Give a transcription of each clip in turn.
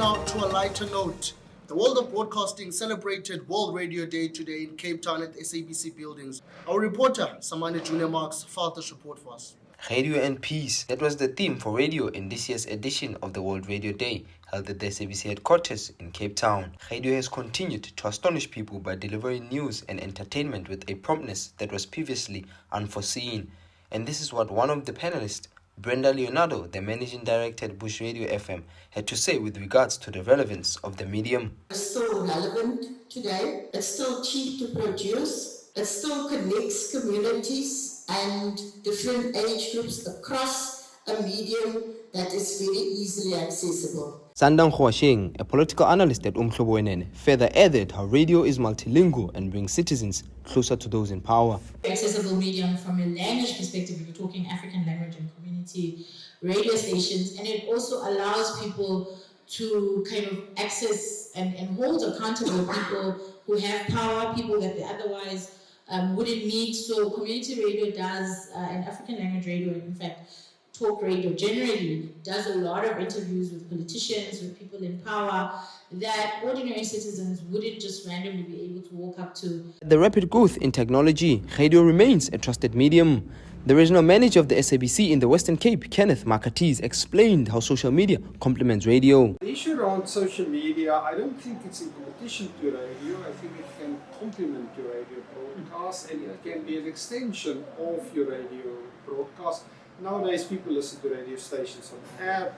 now to a lighter note. The world of broadcasting celebrated World Radio Day today in Cape Town at the SABC buildings. Our reporter, Samane Jnr Marks, filed this report for us. Radio and Peace. That was the theme for radio in this year's edition of the World Radio Day, held at the SABC headquarters in Cape Town. Radio has continued to astonish people by delivering news and entertainment with a promptness that was previously unforeseen. And this is what one of the panelists, Brenda Leonardo, the managing director at Bush Radio FM, had to say with regards to the relevance of the medium. It's still relevant today. It's still cheap to produce. It still connects communities and different age groups across a medium that is very easily accessible. Sandang Khwasheng, a political analyst at Umhlobo, further added how radio is multilingual and brings citizens closer to those in power. Accessible medium from a language perspective, if you're talking African language and community radio stations, and it also allows people to kind of access and hold accountable people who have power, people that they otherwise wouldn't meet. So community radio does, and African language radio, in fact, talk radio generally does a lot of interviews with politicians, with people in power, that ordinary citizens wouldn't just randomly be able to walk up to. The rapid growth in technology, radio remains a trusted medium. The regional manager of the SABC in the Western Cape, Kenneth Makatiz, explained how social media complements radio. The issue around social media, I don't think it's in competition to radio. I think it can complement your radio broadcast, and it can be an extension of your radio broadcast. Nowadays, people listen to radio stations on app.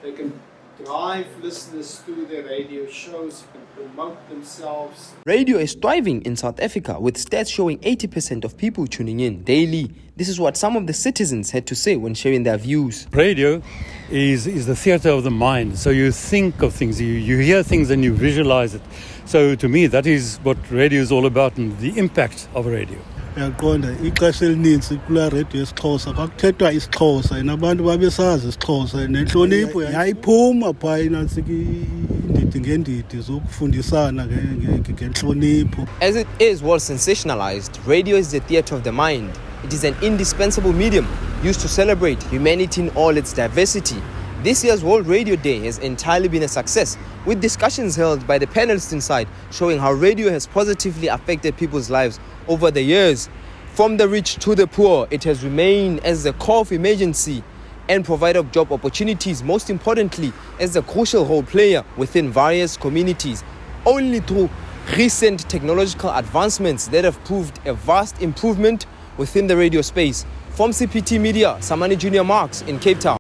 They can drive listeners to their radio shows, you can promote themselves. Radio is thriving in South Africa, with stats showing 80% of people tuning in daily. This is what some of the citizens had to say when sharing their views. Radio is the theatre of the mind. So you think of things, you hear things and you visualize it. So to me, that is what radio is all about, and the impact of radio. Uyaqonda ixesha elininzi kula radio yesiXhosa kwakuthethwa isiXhosa nabantu babesazi isiXhosa nenhlonipho yayiphuma phaa indidi ngendidi zokufundisana ngenhlonipho. As it is well sensationalized, radio is the theatre of the mind. It is an indispensable medium used to celebrate humanity in all its diversity. This year's World Radio Day has entirely been a success, with discussions held by the panelists inside showing how radio has positively affected people's lives over the years. From the rich to the poor, it has remained as the core of emergency and provider of job opportunities, most importantly, as a crucial role player within various communities. Only through recent technological advancements that have proved a vast improvement within the radio space. From CPT Media, Samane Jnr Marks in Cape Town.